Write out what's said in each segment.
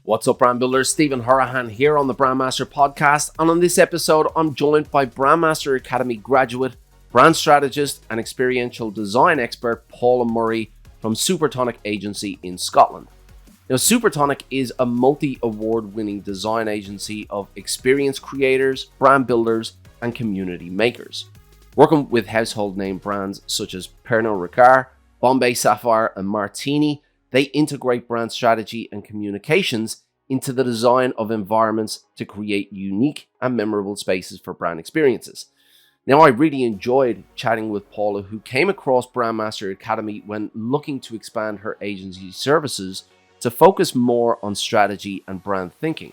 What's up, brand builders? Stephen Horahan here on the Brandmaster podcast, and on this episode, I'm joined by Brandmaster Academy graduate, brand strategist, and experiential design expert Paula Murray from Supertonic agency in Scotland. Now, Supertonic is a multi-award-winning design agency of experience creators, brand builders, and community makers, working with household name brands such as Pernod Ricard, Bombay Sapphire, and Martini. They integrate brand strategy and communications into the design of environments to create unique and memorable spaces for brand experiences. Now, I really enjoyed chatting with Paula, who came across Brandmaster Academy when looking to expand her agency services to focus more on strategy and brand thinking.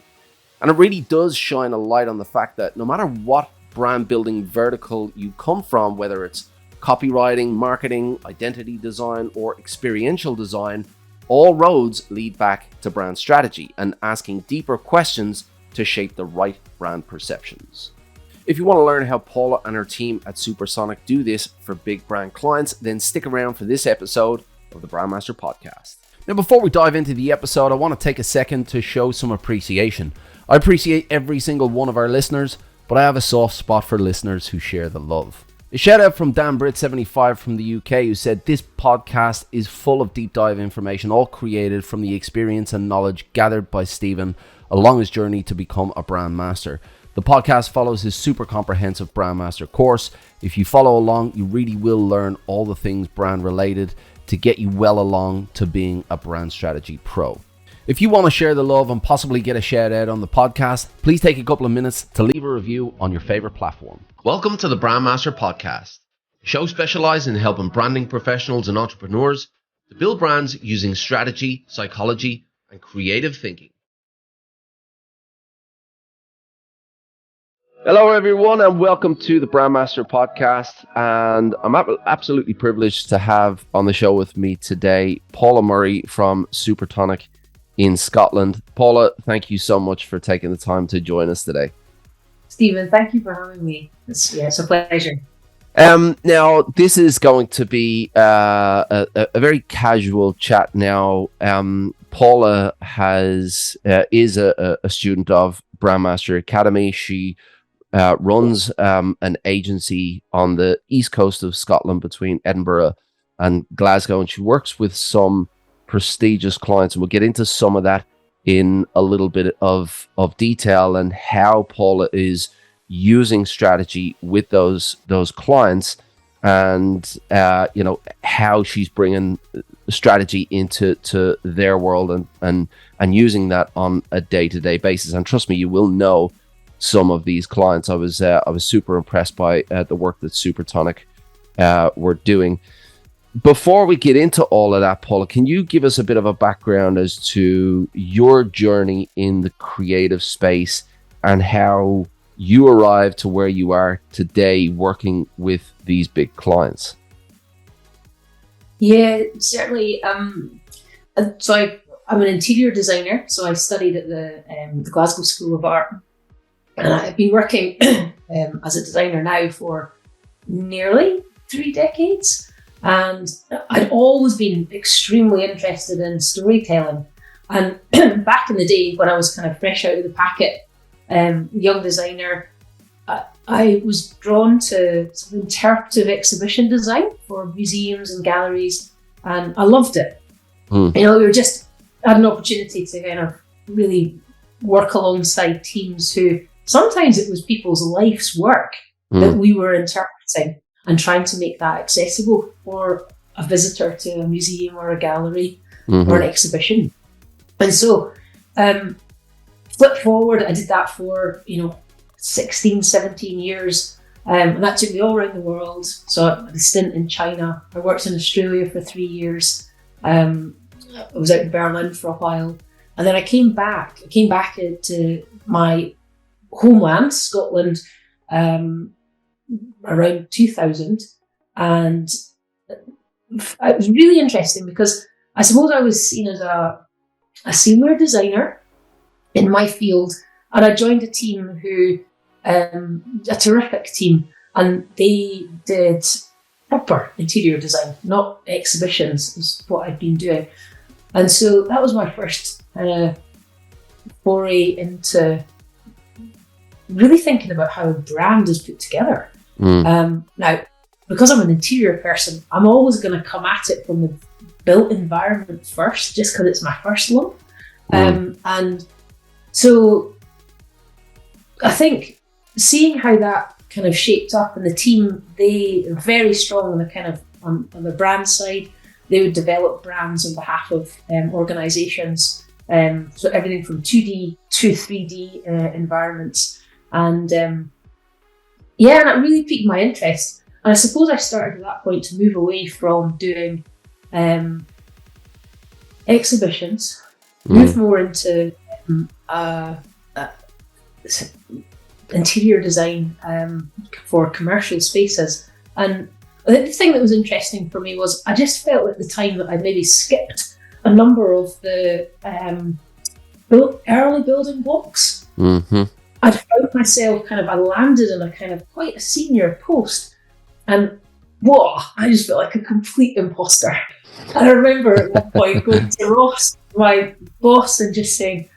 And it really does shine a light on the fact that no matter what brand building vertical you come from, whether it's copywriting, marketing, identity design, or experiential design, all roads lead back to brand strategy and asking deeper questions to shape the right brand perceptions. If you want to learn how Paula and her team at Supertonic do this for big brand clients, then stick around for this episode of the Brandmaster podcast. Now, before we dive into the episode, I want to take a second to show some appreciation. I appreciate every single one of our listeners, but I have a soft spot for listeners who share the love. A shout out from Dan Britt75 from the UK, who said this podcast is full of deep dive information, all created from the experience and knowledge gathered by Stephen along his journey to become a brand master. The podcast follows his super comprehensive brand master course. If you follow along, you really will learn all the things brand related to get you well along to being a brand strategy pro. If you want to share the love and possibly get a shout out on the podcast, please take a couple of minutes to leave a review on your favorite platform. Welcome to the Brandmaster podcast, a show specialized in helping branding professionals and entrepreneurs to build brands using strategy, psychology, and creative thinking. Hello, everyone, and welcome to the Brandmaster podcast. And I'm absolutely privileged to have on the show with me today Paula Murray from Supertonic in Scotland. Paula, thank you so much for taking the time to join us today. Stephen, thank you for having me. It's a pleasure. Now, this is going to be a very casual chat. Now, Paula is a student of Brandmaster Academy. She runs an agency on the east coast of Scotland between Edinburgh and Glasgow, and she works with some prestigious clients, and we'll get into some of that in a little bit of detail and how Paula is using strategy with those clients, and how she's bringing strategy into their world and using that on a day-to-day basis. And trust me, you will know some of these clients. I was super impressed by the work that Supertonic were doing. Before we get into all of that, Paula, can you give us a bit of a background as to your journey in the creative space and how you arrived to where you are today working with these big clients? Yeah, certainly. So I'm an interior designer. So I studied at the Glasgow School of Art, and I've been working as a designer now for nearly 3 decades. And I'd always been extremely interested in storytelling. And back in the day when I was kind of fresh out of the packet, young designer, I was drawn to sort of interpretive exhibition design for museums and galleries, and I loved it. We had an opportunity to kind of really work alongside teams who sometimes it was people's life's work that we were interpreting and trying to make that accessible for a visitor to a museum or a gallery or an exhibition. And so, flip forward, I did that for, 16, 17 years. And that took me all around the world. So I had a stint in China. I worked in Australia for 3 years. I was out in Berlin for a while. And then I came back to my homeland, Scotland, around 2000, and it was really interesting because I suppose I was seen as a senior designer in my field, and I joined a team who, a terrific team, and they did proper interior design, not exhibitions, is what I'd been doing. And so that was my first foray into really thinking about how a brand is put together. Now, because I'm an interior person, I'm always going to come at it from the built environment first, just because it's my first love. And so I think seeing how that kind of shaped up, and the team, they are very strong on the kind of on the brand side. They would develop brands on behalf of organizations, so everything from 2D to 3D environments. And and that really piqued my interest. And I suppose I started at that point to move away from doing exhibitions, move more into interior design for commercial spaces. And the thing that was interesting for me was I just felt at the time that I'd maybe skipped a number of the early building blocks. I'd found myself I landed in a kind of quite a senior post, and I just felt like a complete imposter. And I remember at one point going to Ross, my boss, and just saying,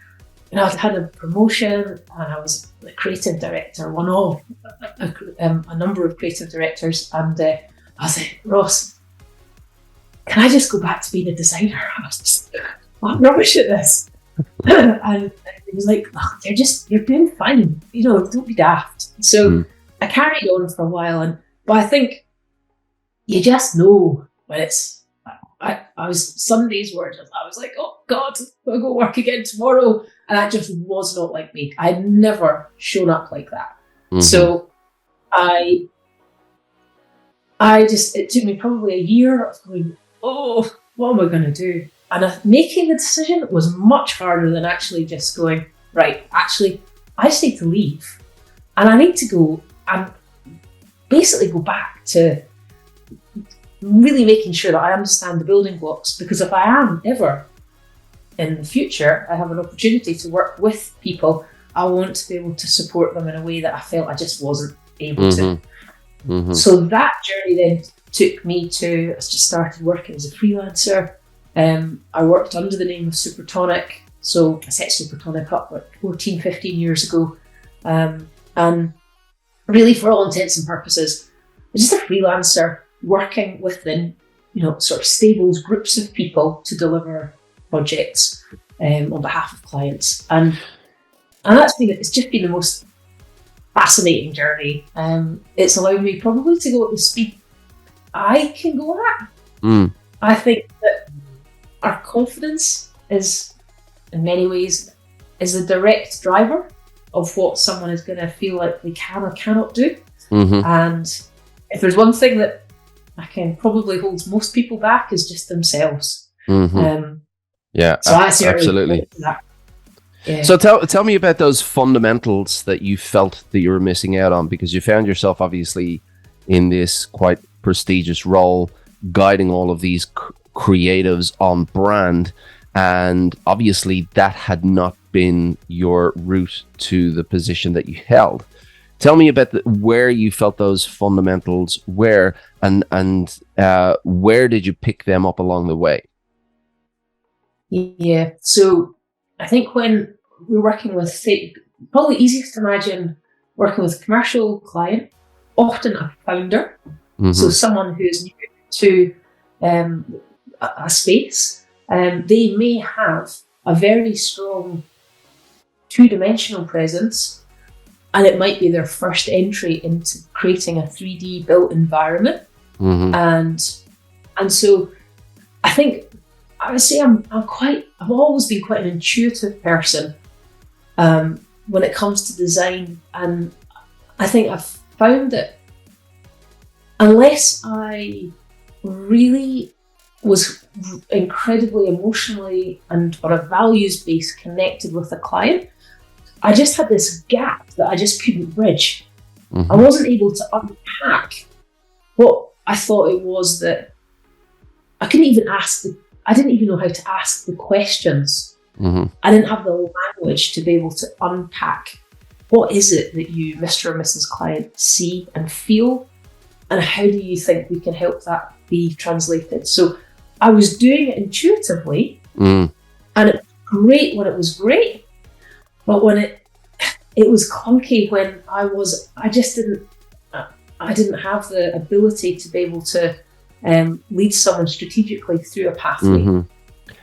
I'd had a promotion and I was the creative director, one of a number of creative directors, and I was like, Ross, can I just go back to being a designer? I was just, I'm rubbish at this. And he was like, you're doing fine, don't be daft. So I carried on for a while, but I think you just know when it's, I was, some days were just, I was like, oh God, I'll go work again tomorrow. And that just was not like me. I had never shown up like that. So it took me probably a year of going, oh, what am I going to do? And making the decision was much harder than actually just going, right, actually, I just need to leave. And I need to go and basically go back to really making sure that I understand the building blocks, because if I am ever in the future, I have an opportunity to work with people, I want to be able to support them in a way that I felt I just wasn't able to. So that journey then took me to, I just started working as a freelancer. I worked under the name of Supertonic. So I set Supertonic up 14, 15 years ago. And really, for all intents and purposes, I'm just a freelancer working within, sort of stables, groups of people to deliver projects on behalf of clients. And it's just been the most fascinating journey. It's allowed me probably to go at the speed I can go at. I think that our confidence is, in many ways, is the direct driver of what someone is going to feel like they can or cannot do. And if there's one thing that I can probably holds most people back, is just themselves. Yeah, so absolutely. Yeah. So tell me about those fundamentals that you felt that you were missing out on, because you found yourself obviously in this quite prestigious role, guiding all of these creatives on brand, and obviously that had not been your route to the position that you held. Tell me about where you felt those fundamentals were, and where did you pick them up along the way? Yeah, so I think when we're working with, probably easiest to imagine working with a commercial client, often a founder, so someone who's new to a space, they may have a very strong two-dimensional presence, and it might be their first entry into creating a 3D built environment. And so I think I would say I've always been quite an intuitive person when it comes to design, and I think I've found that unless I really was incredibly emotionally and on a values base connected with a client, I just had this gap that I just couldn't bridge. I wasn't able to unpack what I thought it was that I couldn't even I didn't even know how to ask the questions. I didn't have the language to be able to unpack what is it that you, Mr. or Mrs. Client, see and feel, and how do you think we can help that be translated? So I was doing it intuitively, and it was great when it was great, But when it was clunky when I didn't have the ability to be able to lead someone strategically through a pathway. Mm-hmm.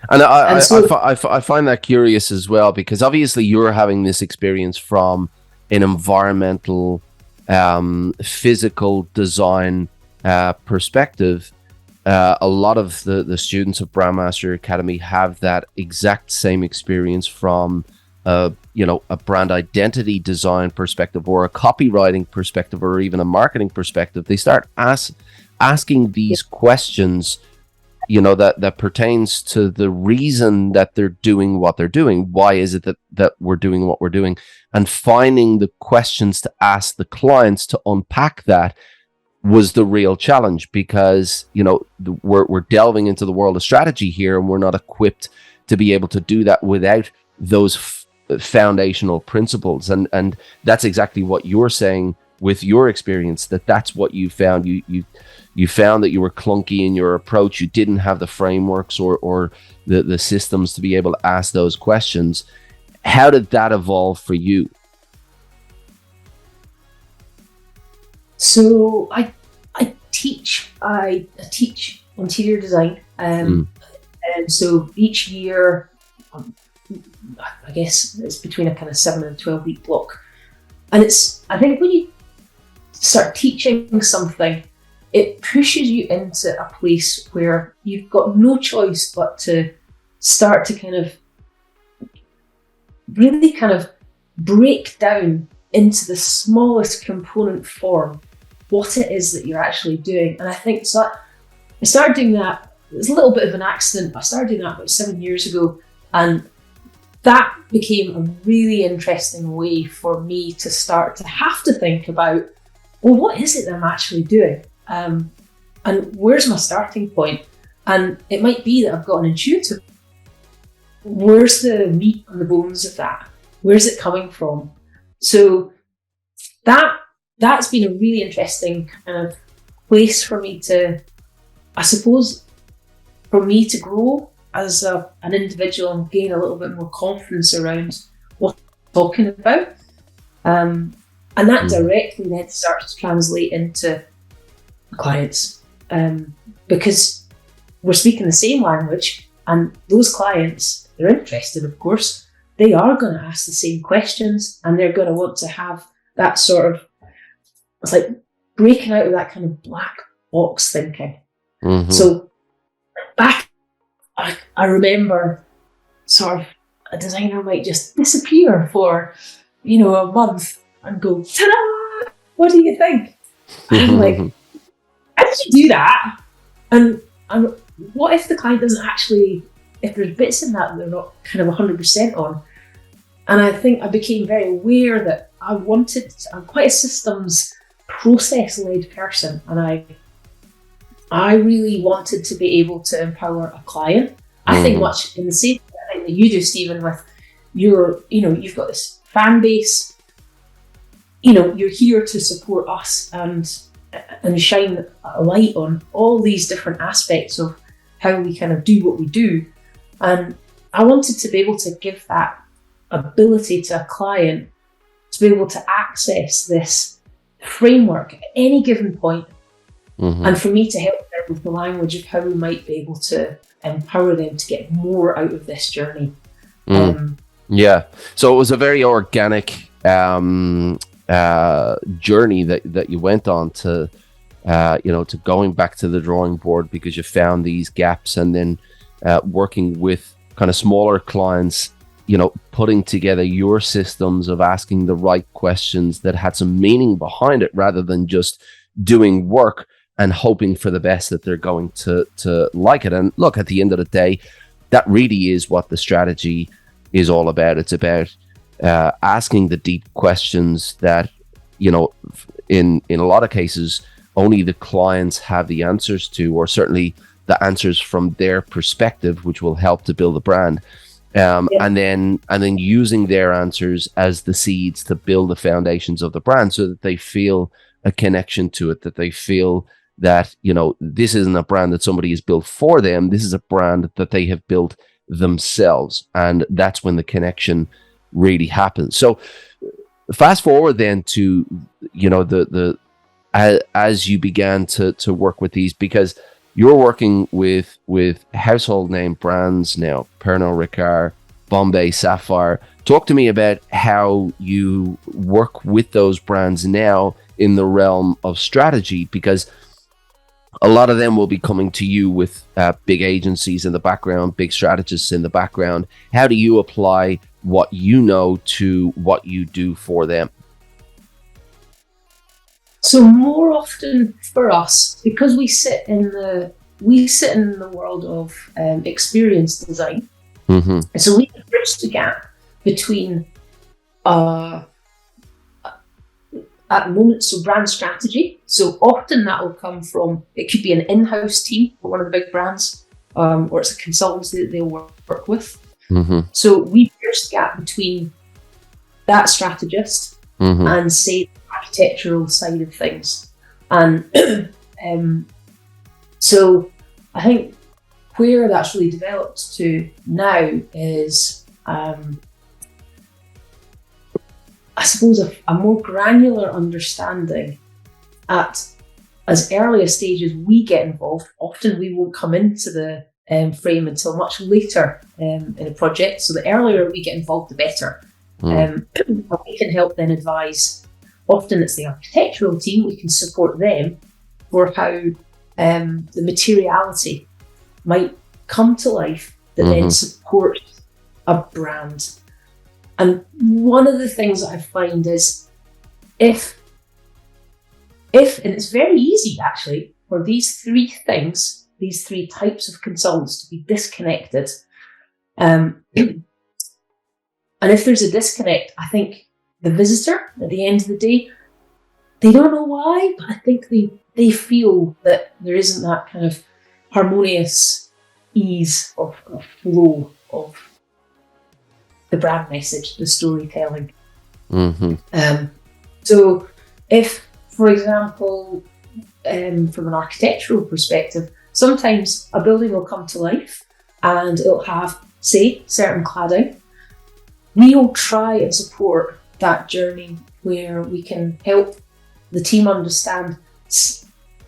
And I find that curious as well, because obviously you're having this experience from an environmental, physical design perspective. A lot of the students of Brandmaster Academy have that exact same experience from a brand identity design perspective, or a copywriting perspective, or even a marketing perspective. They start asking these questions, that pertains to the reason that they're doing what they're doing. Why is it that we're doing what we're doing? And finding the questions to ask the clients to unpack that was the real challenge, because, we're delving into the world of strategy here, and we're not equipped to be able to do that without those foundational principles. And that's exactly what you're saying with your experience, that's what you found. You found that you were clunky in your approach. You didn't have the frameworks or the systems to be able to ask those questions. How did that evolve for you? So I teach interior design, and so each year, I guess it's between a kind of 7 and 12 week block. And I think when you start teaching something, it pushes you into a place where you've got no choice but to start to really break down into the smallest component form what it is that you're actually doing. And I think so. I started doing that. It was a little bit of an accident. I started doing that about 7 years ago, and that became a really interesting way for me to start to have to think about, well, what is it that I'm actually doing? And where's my starting point? And it might be that I've got an intuitive. Where's the meat and the bones of that? Where's it coming from? So that's been a really interesting kind of place for me to, I suppose, for me to grow as an individual and gain a little bit more confidence around what I'm talking about. And that directly then starts to translate into clients, because we're speaking the same language, and those clients, they're interested, of course. They are going to ask the same questions, and they're going to want to have that sort of, it's like breaking out of that kind of black box thinking. Mm-hmm. So back, I remember sort of a designer might just disappear for, a month and go, ta-da! What do you think? And I'm like, how did you do that? And what if the client doesn't actually, if there's bits in that they're not kind of 100% on? And I think I became very aware that I'm quite a systems process-led person, and I really wanted to be able to empower a client. I think much in the same way that you do, Stephen, with you've got this fan base, you're here to support us and shine a light on all these different aspects of how we kind of do what we do. And I wanted to be able to give that ability to a client to be able to access this framework at any given point, and for me to help them with the language of how we might be able to empower them to get more out of this journey. Yeah. So it was a very organic journey that you went on to going back to the drawing board, because you found these gaps, and then working with kind of smaller clients, putting together your systems of asking the right questions that had some meaning behind it, rather than just doing work and hoping for the best that they're going to like it. And look, at the end of the day, that really is what the strategy is all about. It's about asking the deep questions that, in a lot of cases, only the clients have the answers to, or certainly the answers from their perspective, which will help to build a brand. And then using their answers as the seeds to build the foundations of the brand, so that they feel a connection to it, that they feel that, this isn't a brand that somebody has built for them. This is a brand that they have built themselves. And that's when the connection really happens. So fast forward then to, the as you began to work with these, because you're working with household name brands now, Pernod Ricard, Bombay Sapphire. Talk to me about how you work with those brands now in the realm of strategy, because a lot of them will be coming to you with big agencies in the background, big strategists in the background. How do you apply what you know to what you do for them? So more often for us, because we sit in the world of experience design, Mm-hmm. and so we can bridge the gap between at the moment, so brand strategy. So often that will come from, it could be an in-house team for one of the big brands, or it's a consultancy that they'll work with. Mm-hmm. So we bridge the gap between that strategist Mm-hmm. and, say, the architectural side of things. And so I think where that's really developed to now is, I suppose, a more granular understanding at as early a stage as we get involved. Often we won't come into the frame until much later in a project. So the earlier we get involved, the better. We can help then advise. Often it's the architectural team. We can support them for how the materiality might come to life that then supports a brand. And one of the things that I find is if, and it's very easy actually, for these three things, these three types of consultants to be disconnected. And if there's a disconnect, I think the visitor at the end of the day, they don't know why, but I think they feel that there isn't that kind of harmonious ease of flow of the brand message, the storytelling. Mm-hmm. So if, for example, from an architectural perspective, sometimes a building will come to life and it'll have, say, certain cladding. We will try and support that journey where we can help the team understand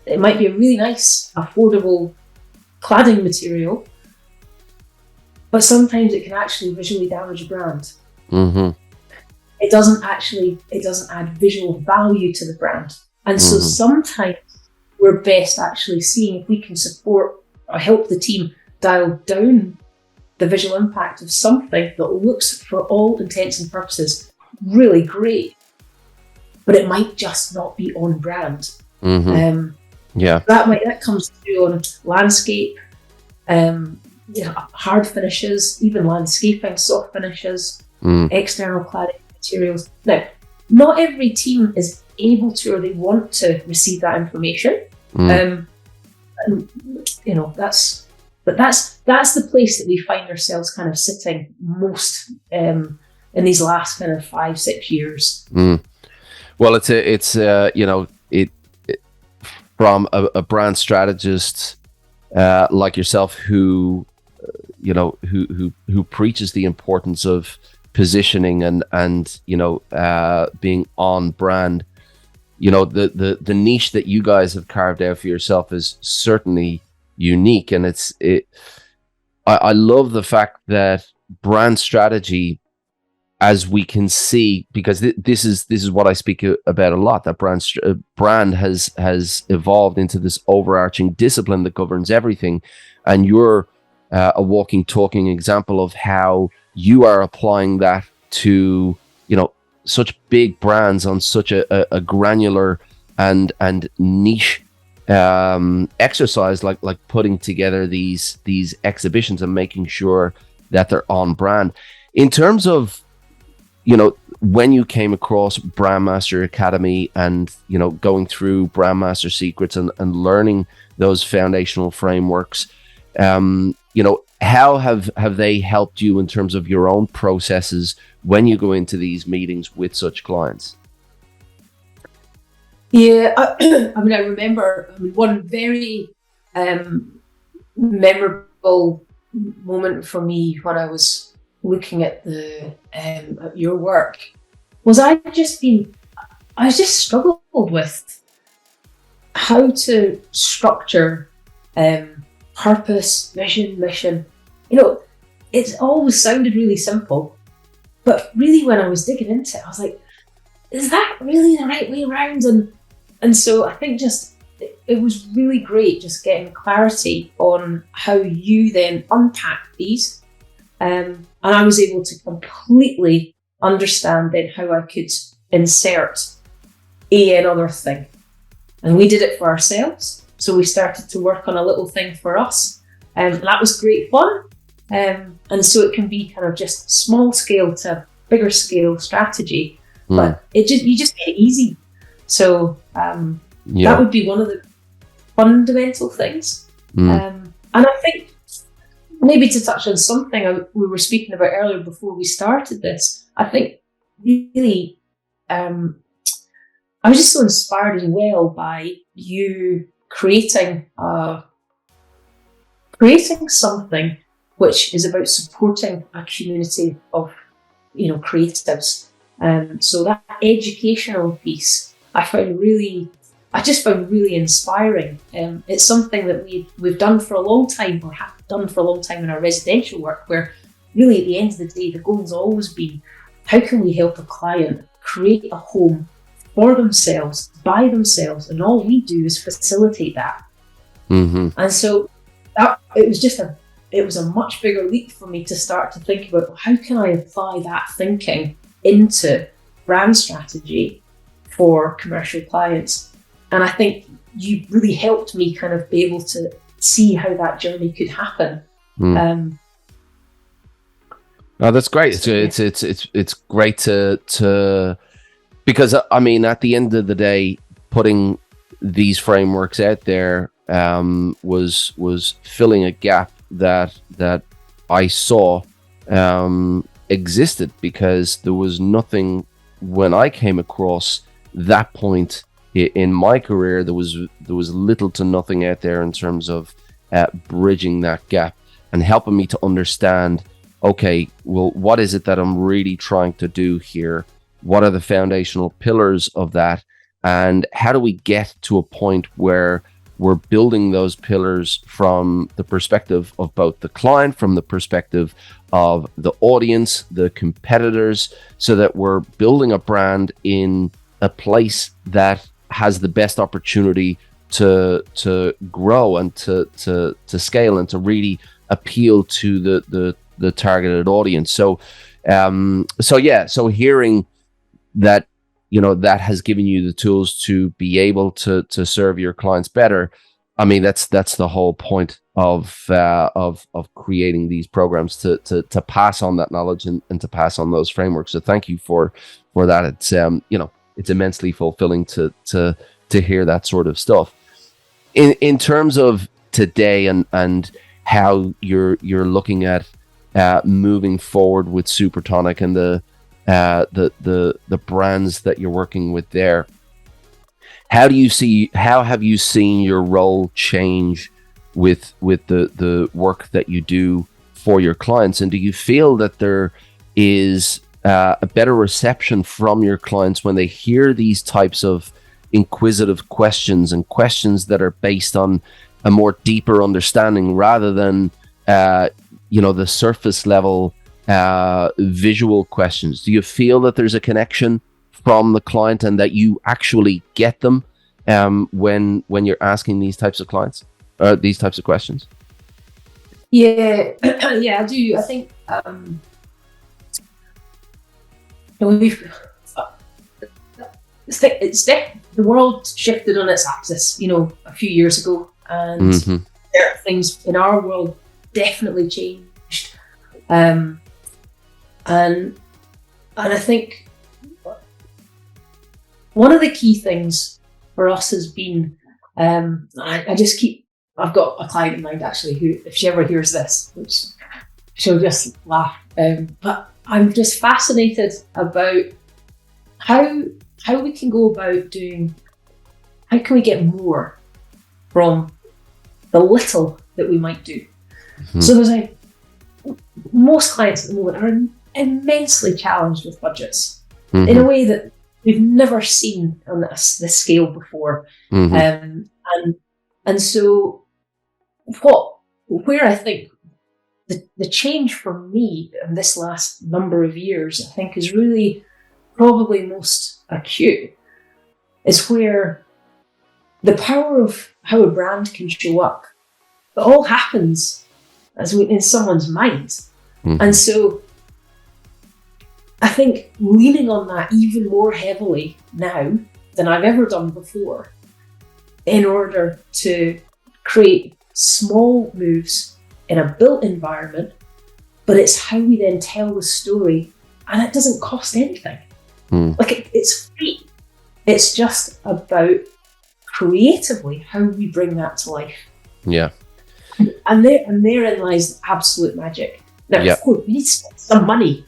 it might be a really nice, affordable cladding material, but sometimes it can actually visually damage a brand. Mm-hmm. It doesn't add visual value to the brand. And so sometimes we're best actually seeing if we can support or help the team dial down the visual impact of something that looks, for all intents and purposes, really great, but it might just not be on brand. That comes through on landscape, hard finishes, even landscaping, soft finishes, external cladding materials. Now, not every team is able to, or they want to receive that information. That's the place that we find ourselves kind of sitting most in these last kind of 5-6 years. Well, it's from a brand strategist like yourself who preaches the importance of positioning and being on brand. The niche that you guys have carved out for yourself is certainly unique, and I love the fact that brand strategy, as we can see, because this is what I speak about a lot, that brand has evolved into this overarching discipline that governs everything, and you're a walking, talking example of how you are applying that to such big brands on such a granular and niche exercise, like putting together these exhibitions and making sure that they're on brand. In terms of when you came across Brandmaster Academy and going through Brandmaster Secrets and learning those foundational frameworks, how have they helped you in terms of your own processes when you go into these meetings with such clients? Yeah, I remember one very memorable moment for me when I was looking at at your work was I just struggled with how to structure purpose, vision, mission. It's always sounded really simple, but really when I was digging into it, I was like, is that really the right way around? And so I think it was really great just getting clarity on how you then unpack these. And I was able to completely understand then how I could insert another thing. And we did it for ourselves. So we started to work on a little thing for us. And that was great fun. And so it can be kind of just small scale to bigger scale strategy, but you just get easy. So that would be one of the fundamental things. And I think maybe to touch on something we were speaking about earlier before we started this, I think really I was just so inspired as well by you creating something which is about supporting a community of creatives. So that educational piece I just found really inspiring. It's something that we've done for a long time, or have done for a long time in our residential work, where really at the end of the day, the goal's always been, how can we help a client create a home for themselves, by themselves, and all we do is facilitate that. And so it was a much bigger leap for me to start to think about, how can I apply that thinking into brand strategy for commercial clients? And I think you really helped me kind of be able to see how that journey could happen. Oh, that's great. It's great to because I mean, at the end of the day, putting these frameworks out there was filling a gap that I saw existed, because there was nothing when I came across that point in my career. There was little to nothing out there in terms of bridging that gap and helping me to understand, okay, well, what is it that I'm really trying to do here? What are the foundational pillars of that? And how do we get to a point where we're building those pillars from the perspective of both the client, from the perspective of the audience, the competitors, so that we're building a brand in a place that has the best opportunity to grow and to scale and to really appeal to the targeted audience. So hearing that, that has given you the tools to be able to serve your clients better. I mean, that's the whole point of creating these programs, to pass on that knowledge and to pass on those frameworks. So thank you for that. It's it's immensely fulfilling to hear that sort of stuff. In terms of today and how you're looking at moving forward with Supertonic and the brands that you're working with there, how have you seen your role change with the work that you do for your clients? And do you feel that there is a better reception from your clients when they hear these types of inquisitive questions and questions that are based on a more deeper understanding rather than the surface level visual questions? Do you feel that there's a connection from the client and that you actually get them when you're asking these types of clients, these types of questions? Yeah, yeah, I do. I think the world shifted on its axis, a few years ago, and certain things in our world definitely changed. And I think one of the key things for us has been, I've got a client in mind actually who, if she ever hears this, which she'll just laugh, but I'm just fascinated about how we can go about how can we get more from the little that we might do. So there's most clients at the moment are immensely challenged with budgets Mm-hmm. in a way that we've never seen on this scale before. Mm-hmm. And so where I think the change for me in this last number of years, I think, is really probably most acute, is where the power of how a brand can show up, it all happens in someone's mind. Mm-hmm. And so I think leaning on that even more heavily now than I've ever done before, in order to create small moves in a built environment, but it's how we then tell the story, and it doesn't cost anything. Like it's free. It's just about creatively how we bring that to life. Yeah. And therein lies absolute magic. Now, of course, we need to spend some money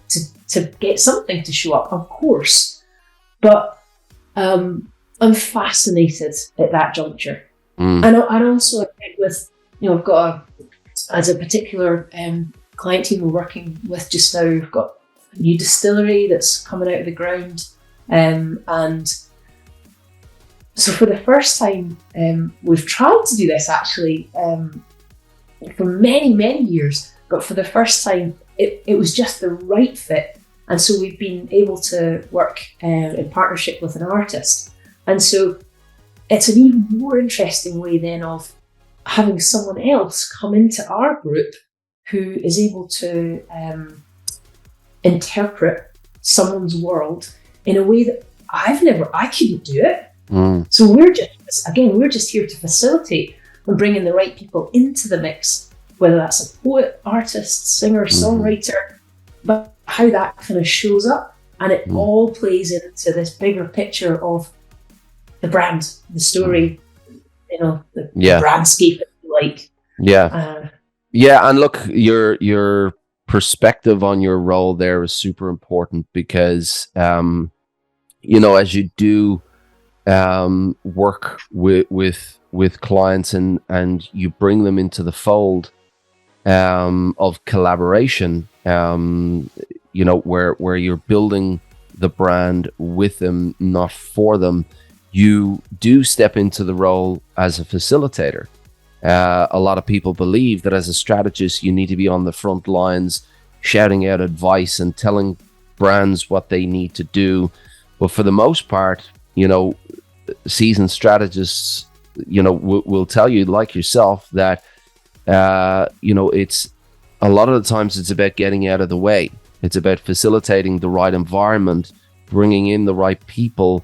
to get something to show up, of course. But I'm fascinated at that juncture. And also, with, I've got as a particular client team we're working with just now, we've got a new distillery that's coming out of the ground. And so for the first time, we've tried to do this actually for many, many years, but for the first time, it was just the right fit. And so we've been able to work in partnership with an artist. And so it's an even more interesting way then of having someone else come into our group who is able to interpret someone's world in a way that I couldn't do it. So we're just here to facilitate and bring in the right people into the mix, whether that's a poet, artist, singer, songwriter, but how that kind of shows up, and it all plays into this bigger picture of the brand, the story, the brandscape, if you like. And look, your perspective on your role there is super important, because as you do work with clients and you bring them into the fold of collaboration, where you're building the brand with them, not for them, you do step into the role as a facilitator. A lot of people believe that as a strategist, you need to be on the front lines, shouting out advice and telling brands what they need to do. But for the most part, seasoned strategists, will tell you, like yourself, that, it's a lot of the times it's about getting out of the way. It's about facilitating the right environment, bringing in the right people,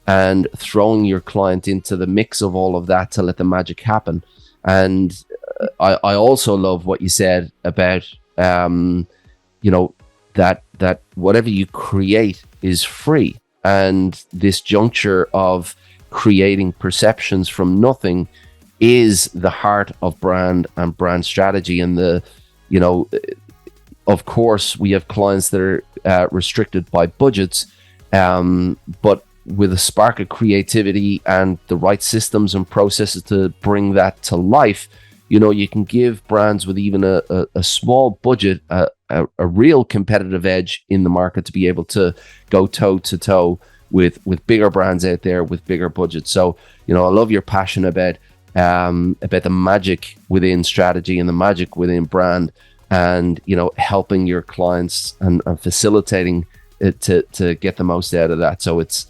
and throwing your client into the mix of all of that to let the magic happen. And I also love what you said about, that whatever you create is free. And this juncture of creating perceptions from nothing is the heart of brand and brand strategy. And of course, we have clients that are restricted by budgets, but with a spark of creativity and the right systems and processes to bring that to life, you can give brands with even a small budget a real competitive edge in the market to be able to go toe to toe with bigger brands out there with bigger budgets. So, I love your passion about the magic within strategy and the magic within brand, and, helping your clients and facilitating it to get the most out of that. So it's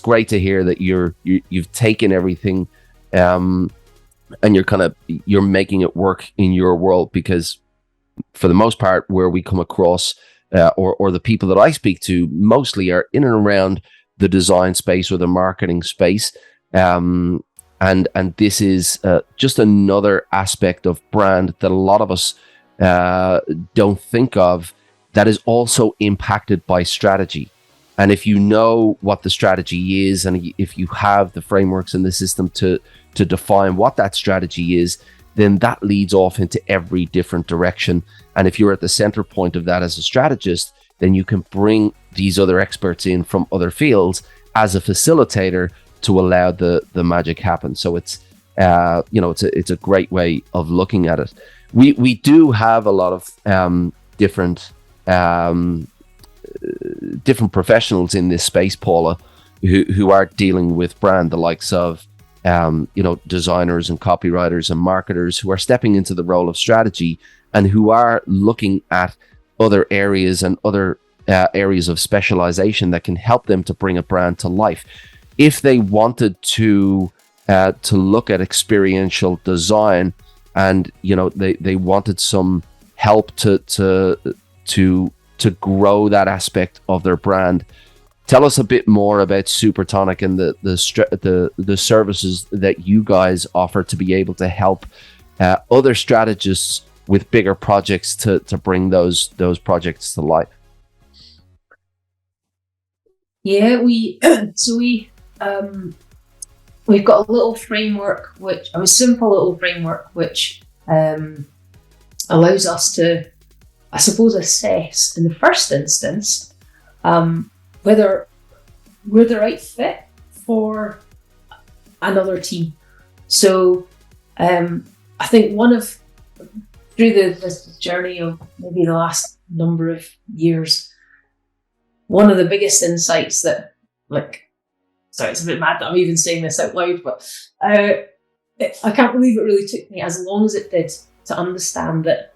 great to hear that you've taken everything, and you're making it work in your world, because for the most part, where we come across, or the people that I speak to mostly are in and around the design space or the marketing space. And this is just another aspect of brand that a lot of us don't think of, that is also impacted by strategy. And if you know what the strategy is, and if you have the frameworks and the system to define what that strategy is, then that leads off into every different direction. And if you're at the center point of that as a strategist, then you can bring these other experts in from other fields as a facilitator to allow the magic happen. So it's a great way of looking at it. we do have a lot of different professionals in this space, Paula, who are dealing with brand, the likes of designers and copywriters and marketers who are stepping into the role of strategy and who are looking at other areas and other areas of specialization that can help them to bring a brand to life. If they wanted to look at experiential design, and they wanted some help to grow that aspect of their brand, tell us a bit more about Supertonic and the services that you guys offer to be able to help other strategists with bigger projects to bring those projects to life. Yeah, we've got a little framework, a simple little framework, which allows us to, I suppose, assess in the first instance whether we're the right fit for another team. So I think through this journey of maybe the last number of years, one of the biggest insights that, sorry, it's a bit mad that I'm even saying this out loud, but I can't believe it really took me as long as it did to understand that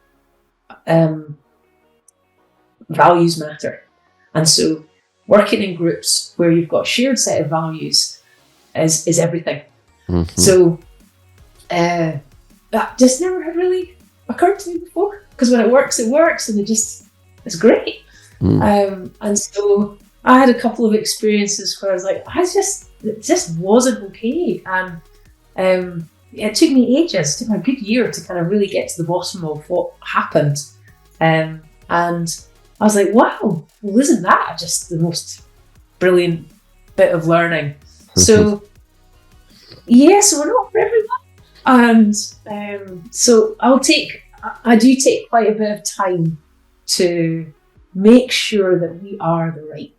values matter. And so working in groups where you've got a shared set of values is everything. Mm-hmm. So that just never had really occurred to me before, because when it works, and it's great. And so I had a couple of experiences where I was like, it just wasn't okay. And it took me ages, it took me a good year to kind of really get to the bottom of what happened. And I was like, wow, well, isn't that just the most brilliant bit of learning? So, so we're not for everyone. And so I do take quite a bit of time to make sure that we are the right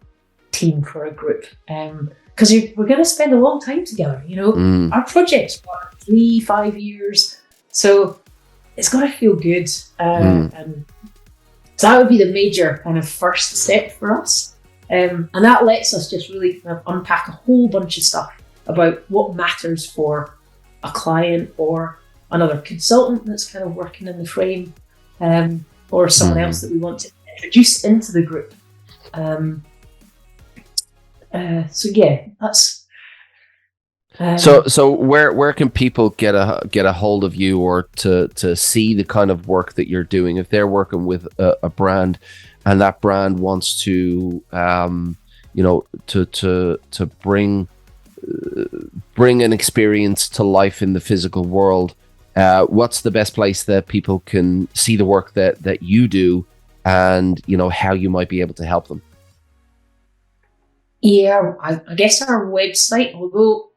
team for a group. Because we're going to spend a long time together, Our projects are 3-5 years. So it's got to feel good. And so that would be the major kind of first step for us. And that lets us just really kind of unpack a whole bunch of stuff about what matters for a client or another consultant that's kind of working in the frame, or someone else that we want to introduce into the group. That's. So where can people get a hold of you, or to see the kind of work that you're doing if they're working with a brand, and that brand wants to to bring an experience to life in the physical world? What's the best place that people can see the work that you do, and how you might be able to help them? Yeah, I guess our website, although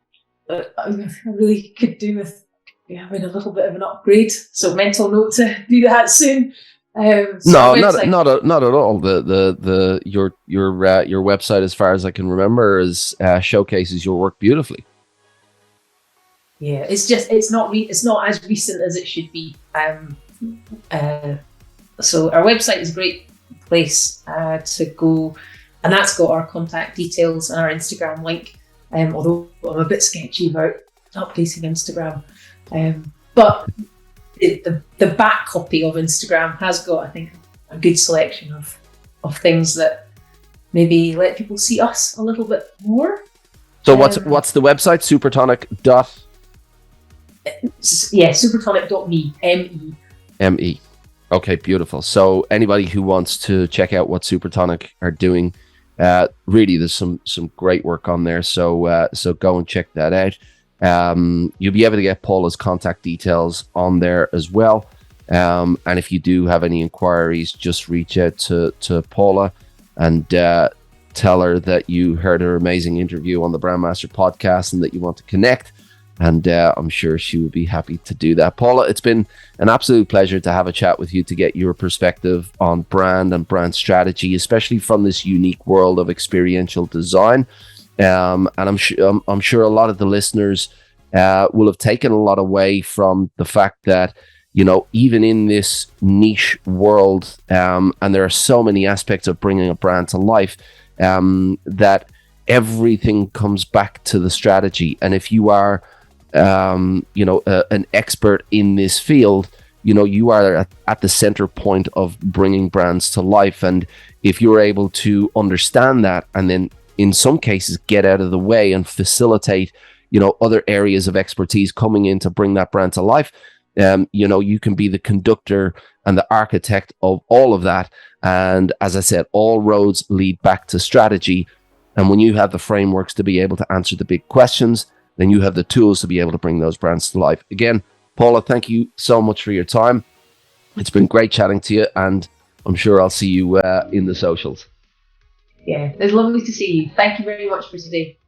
I really could do with having a little bit of an upgrade, so mental note to do that soon. No, not at all. Your website, as far as I can remember, showcases your work beautifully. Yeah, it's not as recent as it should be. So our website is a great place to go, and that's got our contact details and our Instagram link. Although I'm a bit sketchy about updating Instagram, but the back copy of Instagram has got, I think, a good selection of things that maybe let people see us a little bit more. So what's the website? Supertonic dot. Supertonic.me. Me. Okay, beautiful. So anybody who wants to check out what Supertonic are doing, really, there's some great work on there. So go and check that out. You'll be able to get Paula's contact details on there as well. And if you do have any inquiries, just reach out to Paula and tell her that you heard her amazing interview on the Brandmaster podcast and that you want to connect. And I'm sure she would be happy to do that. Paula, it's been an absolute pleasure to have a chat with you to get your perspective on brand and brand strategy, especially from this unique world of experiential design. And I'm sure a lot of the listeners will have taken a lot away from the fact that even in this niche world, and there are so many aspects of bringing a brand to life, that everything comes back to the strategy. And if you are, an expert in this field, you are at the center point of bringing brands to life. And if you're able to understand that, and then in some cases get out of the way and facilitate, other areas of expertise coming in to bring that brand to life, you can be the conductor and the architect of all of that. And as I said, all roads lead back to strategy. And when you have the frameworks to be able to answer the big questions, then you have the tools to be able to bring those brands to life. Again, Paula, thank you so much for your time. It's been great chatting to you, and I'm sure I'll see you in the socials. Yeah, it's lovely to see you. Thank you very much for today.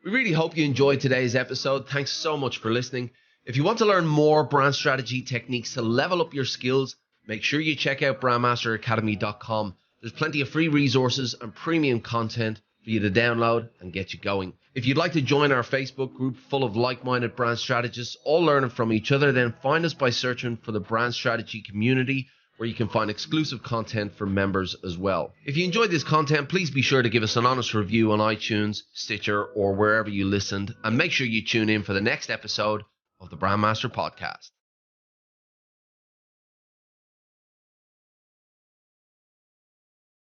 We really hope you enjoyed today's episode. Thanks so much for listening. If you want to learn more brand strategy techniques to level up your skills, make sure you check out brandmasteracademy.com. There's plenty of free resources and premium content for you to download and get you going. If you'd like to join our Facebook group full of like-minded brand strategists, all learning from each other, then find us by searching for the Brand Strategy Community, where you can find exclusive content for members as well. If you enjoyed this content, please be sure to give us an honest review on iTunes, Stitcher, or wherever you listened, and make sure you tune in for the next episode of the Brandmaster Podcast.